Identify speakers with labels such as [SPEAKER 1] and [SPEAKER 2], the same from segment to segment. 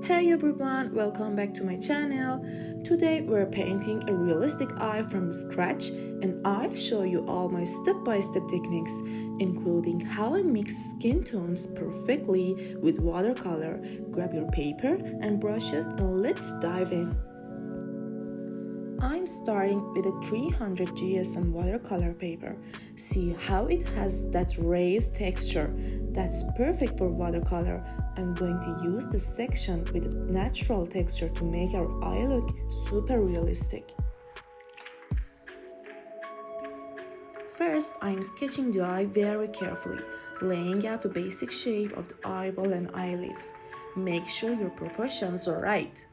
[SPEAKER 1] Hey everyone, welcome back to my channel. Today we're painting a realistic eye from scratch and I'll show you all my step-by-step techniques, including how I mix skin tones perfectly with watercolor. Grab your paper and brushes and let's dive in. I'm starting with a 300 GSM watercolor paper. See how it has that raised texture? That's perfect for watercolor. I'm going to use this section with a natural texture to make our eye look super realistic. First, I'm sketching the eye very carefully, laying out the basic shape of the eyeball and eyelids. Make sure your proportions are right.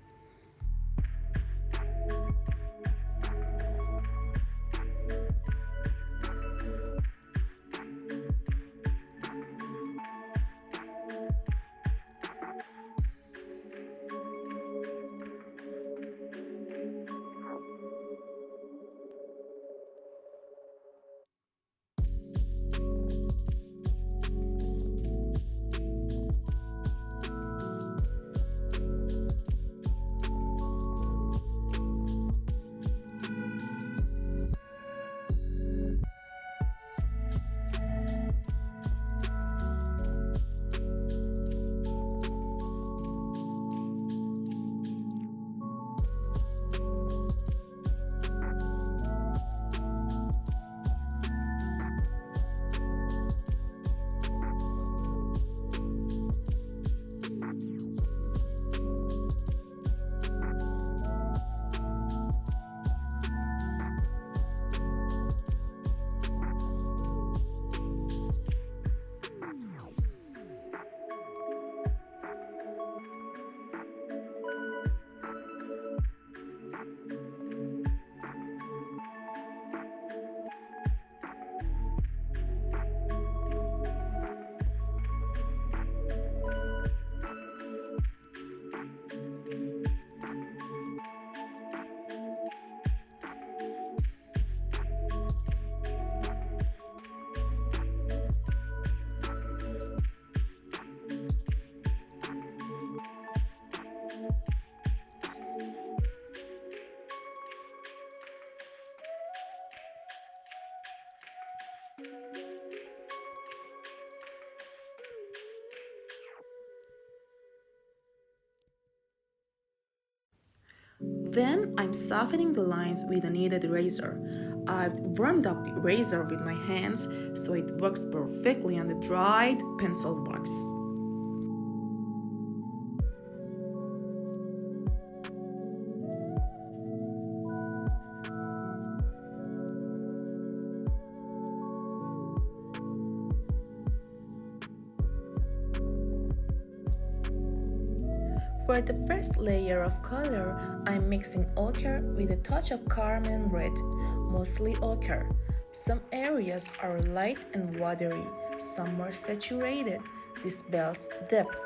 [SPEAKER 1] Then I'm softening the lines with a kneaded razor. I've warmed up the razor with my hands so it works perfectly on the dried pencil box. For the first layer of color, I'm mixing ochre with a touch of Carmine red, mostly ochre. Some areas are light and watery, some more saturated. This builds depth.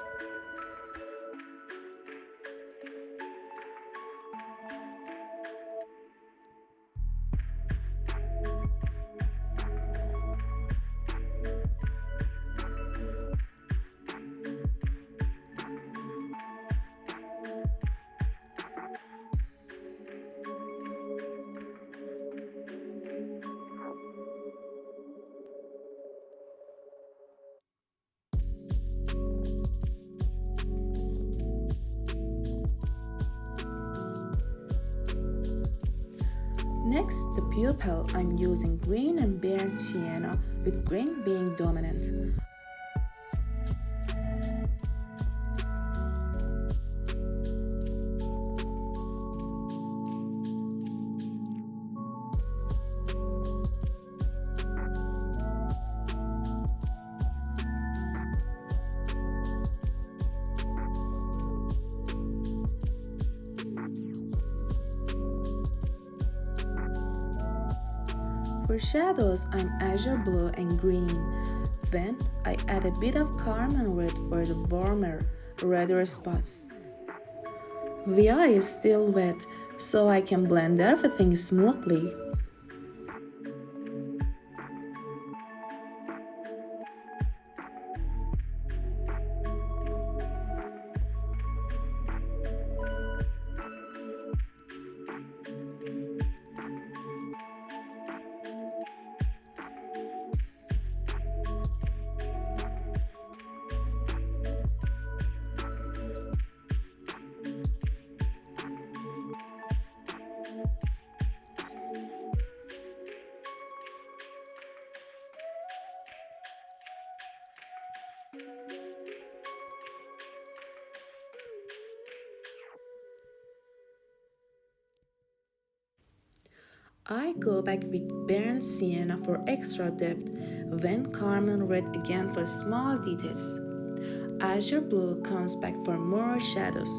[SPEAKER 1] Next, the pupil, I'm using green and burnt sienna, with green being dominant. For shadows, I'm Azure blue and green. Then, I add a bit of Carmine red for the warmer, redder spots. The eye is still wet, so I can blend everything smoothly. I go back with burnt sienna for extra depth, then Carmine red again for small details. Azure blue comes back for more shadows.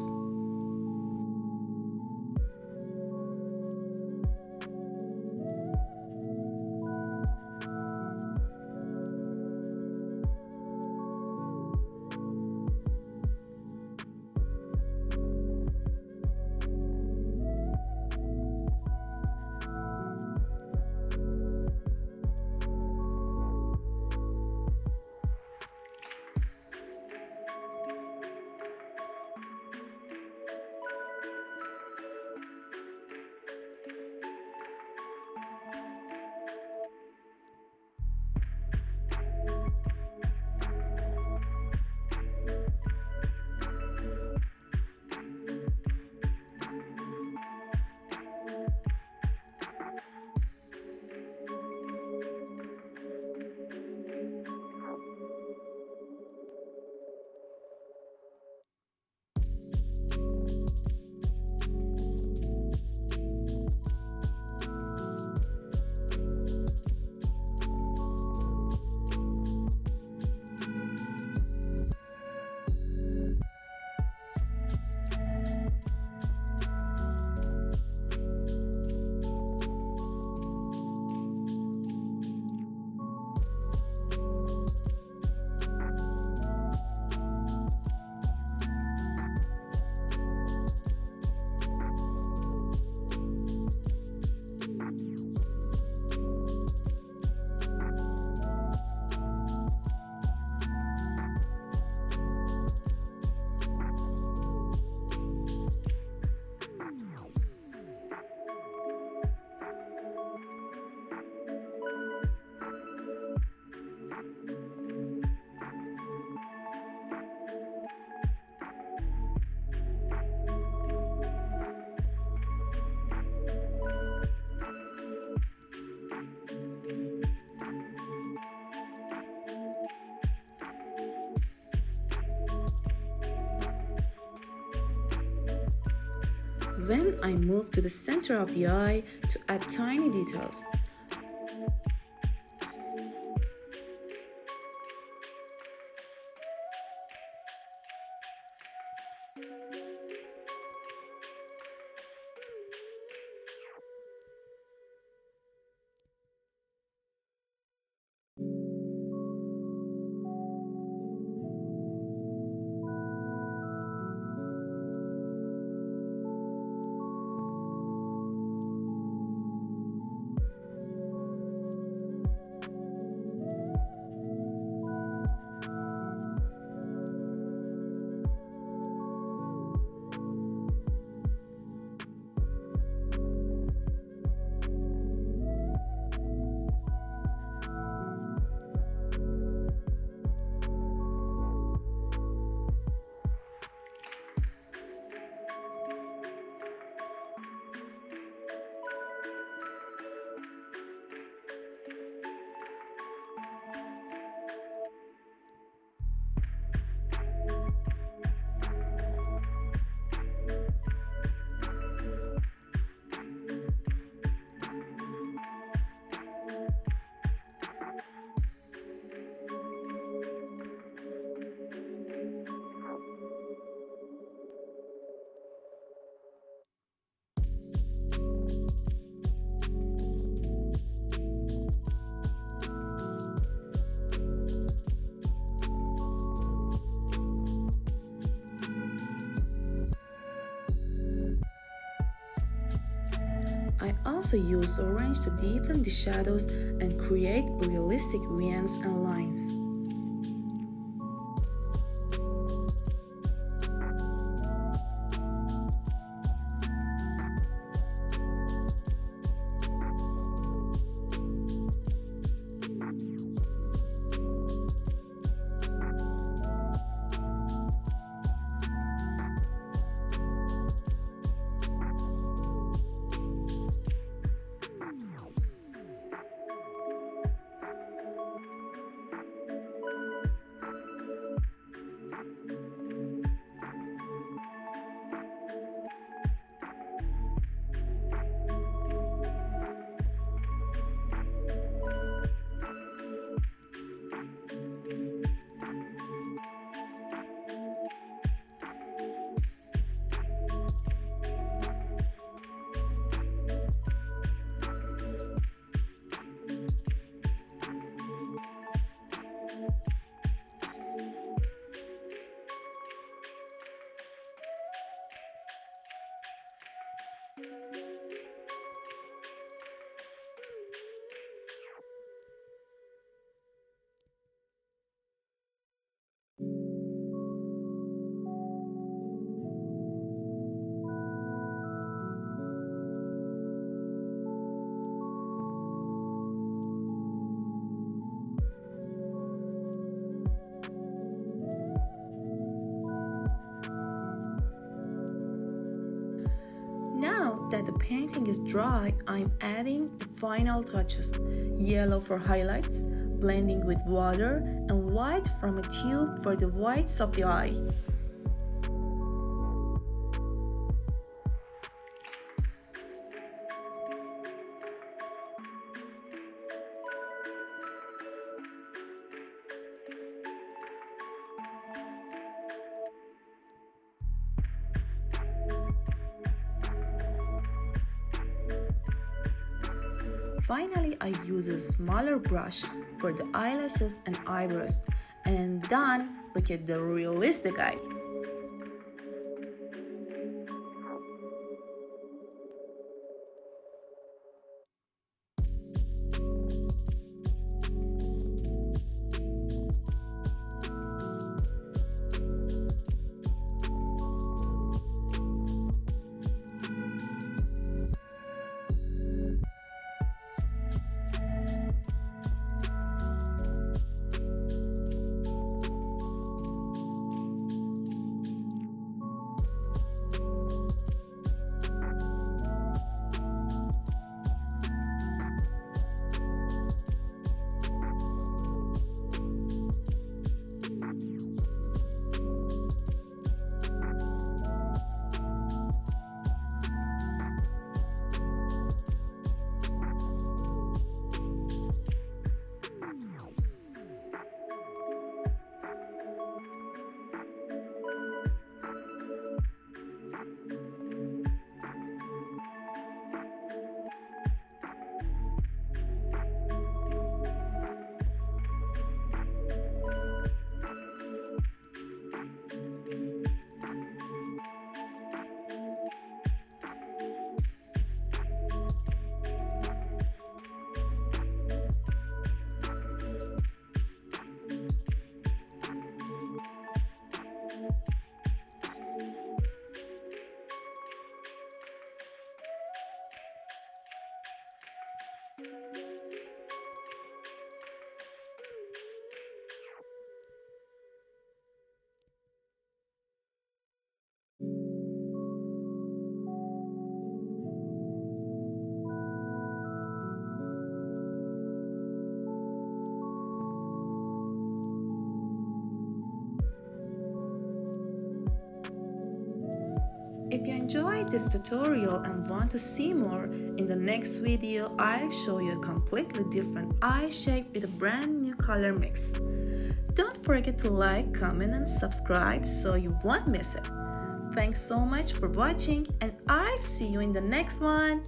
[SPEAKER 1] Then I move to the center of the eye to add tiny details. I also use orange to deepen the shadows and create realistic veins and lines. Now that the painting is dry, I'm adding the final touches. Yellow for highlights, blending with water, and white from a tube for the whites of the eye. Finally, I use a smaller brush for the eyelashes and eyebrows. And done! Look at the realistic eye! If you enjoyed this tutorial and want to see more, in the next video I'll show you a completely different eye shape with a brand new color mix. Don't forget to like, comment and subscribe so you won't miss it. Thanks so much for watching and I'll see you in the next one.